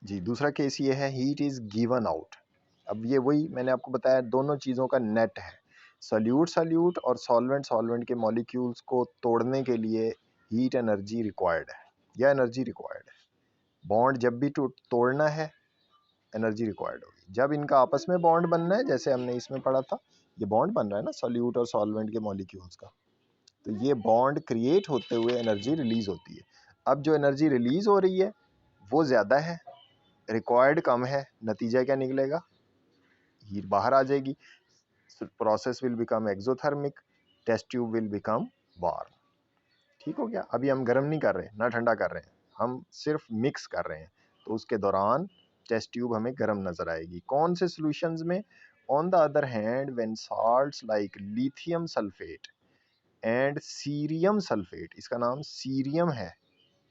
जी, दूसरा केस ये है हीट इज़ गिवन आउट। अब ये वही मैंने आपको बताया दोनों चीज़ों का नेट है। सॉल्यूट और सॉल्वेंट के मॉलिक्यूल्स को तोड़ने के लिए हीट एनर्जी रिक्वायर्ड है या एनर्जी रिक्वायर्ड है। बॉन्ड जब भी तोड़ना है एनर्जी रिक्वायर्ड होगी। जब इनका आपस में बॉन्ड बनना है, जैसे हमने इसमें पढ़ा था, ये बॉन्ड बन रहा है ना सॉल्यूट और सॉल्वेंट के मॉलिक्यूल्स का, तो ये बॉन्ड क्रिएट होते हुए एनर्जी रिलीज होती है। अब जो एनर्जी रिलीज हो रही है वो ज़्यादा है, रिक्वायर्ड कम है, नतीजा क्या निकलेगा? हीट बाहर आ जाएगी, process will become exothermic, test tube will become warm. ठीक हो गया? अभी हम गर्म नहीं कर रहे ना ठंडा कर रहे हैं, हम सिर्फ मिक्स कर रहे हैं, तो उसके दौरान टेस्ट ट्यूब हमें गर्म नजर आएगी। कौन से सॉल्यूशंस में? On the other hand when salts like lithium sulphate and cerium sulphate, इसका नाम सीरियम है,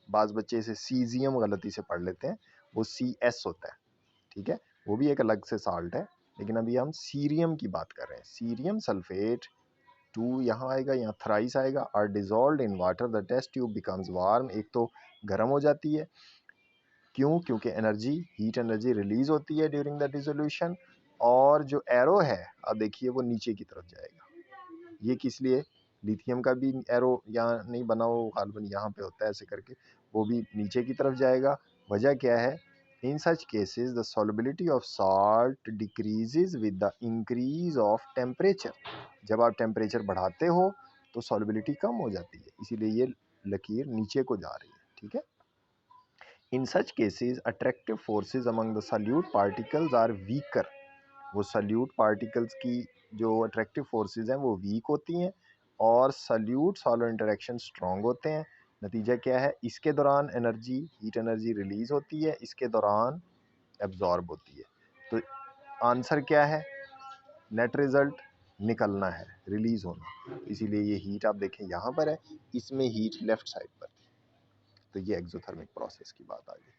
बाज बच्चे इसे सीजियम गलती से पढ़ लेते हैं, वो CS होता है, ठीक है, वो भी एक अलग से साल्ट है, लेकिन अभी हम सीरियम की बात कर रहे हैं। सीरियम सल्फेट 2 यहाँ आएगा, यहाँ थ्राइस आएगा, are dissolve in water, the test tube becomes warm. एक तो गर्म हो जाती है, क्यों? क्योंकि एनर्जी, हीट एनर्जी रिलीज होती है ड्यूरिंग द डिसोल्यूशन, और जो एरो है अब देखिए वो नीचे की तरफ जाएगा। ये किस लिए? लिथियम का भी एरो यहाँ नहीं बना हो, कार्बन यहाँ पे होता है ऐसे करके, वो भी नीचे की तरफ जाएगा। वजह क्या है? In such cases the solubility of salt decreases with the increase of temperature. जब आप टेम्परेचर बढ़ाते हो तो सॉल्युबिलिटी कम हो जाती है, इसीलिए ये लकीर नीचे को जा रही है, ठीक है। In such cases attractive forces among the solute particles are weaker. वो सॉल्यूट पार्टिकल्स की जो अट्रैक्टिव फोर्सेस हैं वो वीक होती हैं, और सॉल्यूट सॉल्वेंट इंटरेक्शन स्ट्रॉन्ग होते हैं। नतीजा क्या है? इसके दौरान एनर्जी, हीट एनर्जी रिलीज होती है, इसके दौरान एब्जॉर्ब होती है। तो आंसर क्या है? नेट रिजल्ट निकलना है, रिलीज होना। इसीलिए ये हीट आप देखें यहाँ पर है, इसमें हीट लेफ्ट साइड पर थी, तो ये एक्सोथर्मिक प्रोसेस की बात आ गई।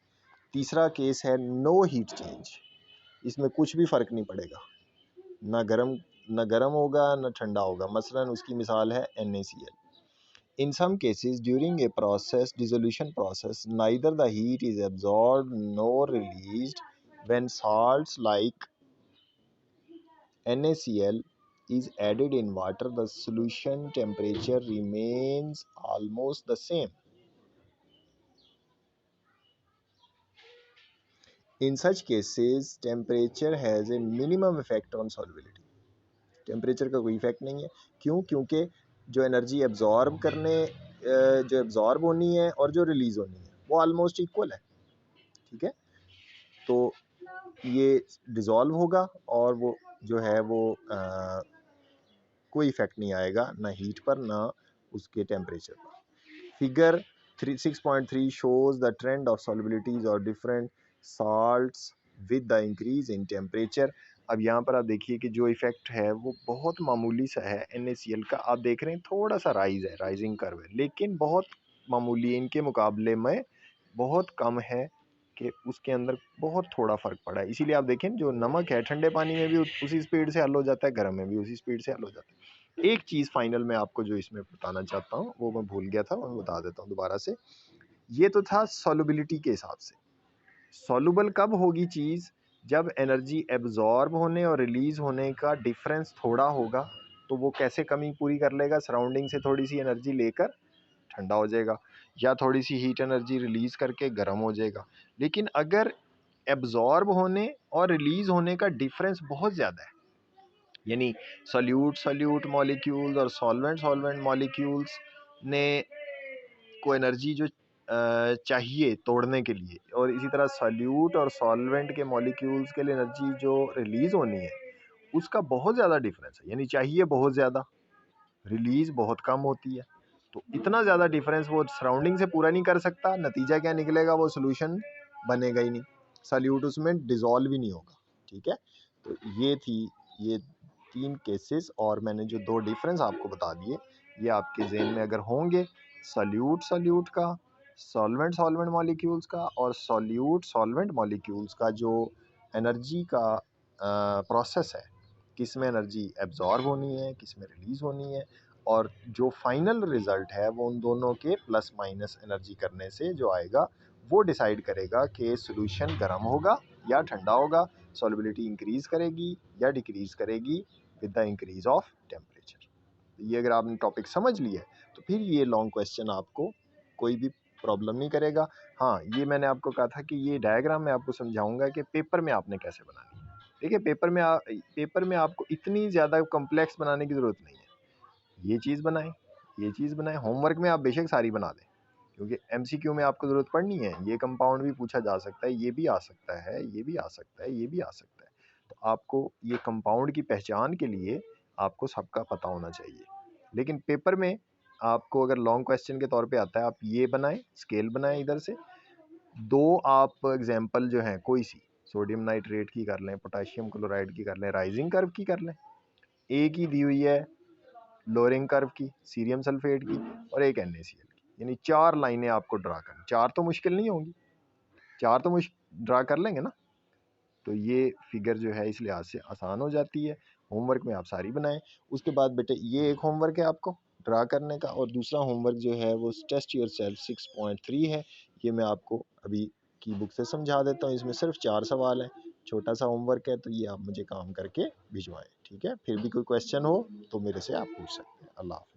तीसरा केस है नो हीट चेंज। इसमें कुछ भी फर्क नहीं पड़ेगा, ना गर्म होगा ना ठंडा होगा। मसलन उसकी मिसाल है NaCl। In some cases during a process dissolution process neither the heat is absorbed nor released. When salts like NaCl is added in water, the solution temperature remains almost the same. In such cases temperature has a minimum effect on solubility. Temperature का कोई effect नहीं है, क्यों? क्योंकि जो energy जो absorb होनी है और जो रिलीज होनी है वो ऑलमोस्ट इक्वल है, ठीक है। तो ये डिज़ोल्व होगा और वो जो है वो कोई इफेक्ट नहीं आएगा ना हीट पर ना उसके टेम्परेचर पर। Figure 6.3 shows the trend of solubilities or different salts with the increase in temperature. अब यहाँ पर आप देखिए कि जो इफेक्ट है वो बहुत मामूली सा है NaCl का। आप देख रहे हैं थोड़ा सा राइज है, राइजिंग कर्व है, लेकिन बहुत मामूली, इनके मुकाबले में बहुत कम है कि उसके अंदर बहुत थोड़ा फर्क पड़ा है। इसीलिए आप देखें जो नमक है ठंडे पानी में भी उसी स्पीड से हल हो जाता है, गर्म में भी उसी स्पीड से हल हो जाता है। एक चीज़ फाइनल में आपको जो इसमें बताना चाहता हूँ वो मैं भूल गया था, मैं बता देता हूँ दोबारा से। ये तो था सॉल्युबिलिटी के हिसाब से। सॉल्युबल कब होगी चीज़? जब एनर्जी एब्जॉर्ब होने और रिलीज होने का डिफरेंस थोड़ा होगा, तो वो कैसे कमी पूरी कर लेगा? सराउंडिंग से थोड़ी सी एनर्जी लेकर ठंडा हो जाएगा, या थोड़ी सी हीट एनर्जी रिलीज करके गर्म हो जाएगा। लेकिन अगर एब्जॉर्ब होने और रिलीज होने का डिफरेंस बहुत ज़्यादा है, यानी सॉल्यूट मॉलिक्यूल्स और सॉल्वेंट मॉलिक्यूल्स ने को एनर्जी जो चाहिए तोड़ने के लिए, और इसी तरह सॉल्यूट और सॉल्वेंट के मॉलिक्यूल्स के लिए एनर्जी जो रिलीज होनी है उसका बहुत ज़्यादा डिफरेंस है, यानी चाहिए बहुत ज़्यादा, रिलीज बहुत कम होती है। तो इतना ज़्यादा डिफरेंस वो सराउंडिंग से पूरा नहीं कर सकता। नतीजा क्या निकलेगा? वो सोल्यूशन बनेगा ही नहीं, सॉल्यूट उसमें डिज़ोल्व ही नहीं होगा, ठीक है। तो ये 3 केसेस, और मैंने जो 2 डिफरेंस आपको बता दिए ये आपके जहन में अगर होंगे, सॉल्यूट का, सॉल्वेंट मॉलिक्यूल्स का, और सॉल्वेंट मॉलिक्यूल्स का जो एनर्जी का प्रोसेस है, किस में एनर्जी एब्जॉर्ब होनी है, किस में रिलीज़ होनी है, और जो फाइनल रिज़ल्ट है वो उन दोनों के प्लस माइनस एनर्जी करने से जो आएगा वो डिसाइड करेगा कि सॉल्यूशन गर्म होगा या ठंडा होगा, सॉल्युबिलिटी इंक्रीज करेगी या डिक्रीज करेगी with the increase of temperature. ये अगर आपने टॉपिक समझ लिया है तो फिर ये लॉन्ग क्वेश्चन आपको कोई भी प्रॉब्लम नहीं करेगा। हाँ, ये मैंने आपको कहा था कि ये डायग्राम मैं आपको समझाऊंगा कि पेपर में आपने कैसे बनानी है। देखिए, पेपर में आपको इतनी ज़्यादा कॉम्प्लेक्स बनाने की ज़रूरत नहीं है। ये चीज़ बनाएं, ये चीज़ बनाएं। होमवर्क में आप बेशक सारी बना दें, क्योंकि एमसीक्यू में आपको ज़रूरत पड़नी है। ये कंपाउंड भी पूछा जा सकता है, ये भी आ सकता है, ये भी आ सकता है, ये भी आ सकता है। तो आपको ये कंपाउंड की पहचान के लिए आपको सबका पता होना चाहिए। लेकिन पेपर में आपको अगर लॉन्ग क्वेश्चन के तौर पे आता है, आप ये बनाएं, स्केल बनाएं इधर से। दो आप एग्जांपल जो हैं कोई सी, सोडियम नाइट्रेट की कर लें, पोटेशियम क्लोराइड की कर लें, राइजिंग कर्व की कर लें। एक ही दी हुई है लोअरिंग कर्व की, सीरियम सल्फेट की, और एक NaCl की। यानी 4 लाइनें आपको ड्रा करनी। 4 तो मुश्किल नहीं होंगी, 4 तो ड्रा कर लेंगे ना। तो ये फिगर जो है इस लिहाज से आसान हो जाती है। होमवर्क में आप सारी बनाएं। उसके बाद बेटे ये एक होमवर्क है आपको ड्रा करने का, और दूसरा होमवर्क जो है वो टेस्ट योरसेल्फ 6.3 है। ये मैं आपको अभी की बुक से समझा देता हूँ। इसमें सिर्फ 4 सवाल हैं, छोटा सा होमवर्क है, तो ये आप मुझे काम करके भिजवाएं, ठीक है। फिर भी कोई क्वेश्चन हो तो मेरे से आप पूछ सकते हैं। अल्लाह हाफ़िज़।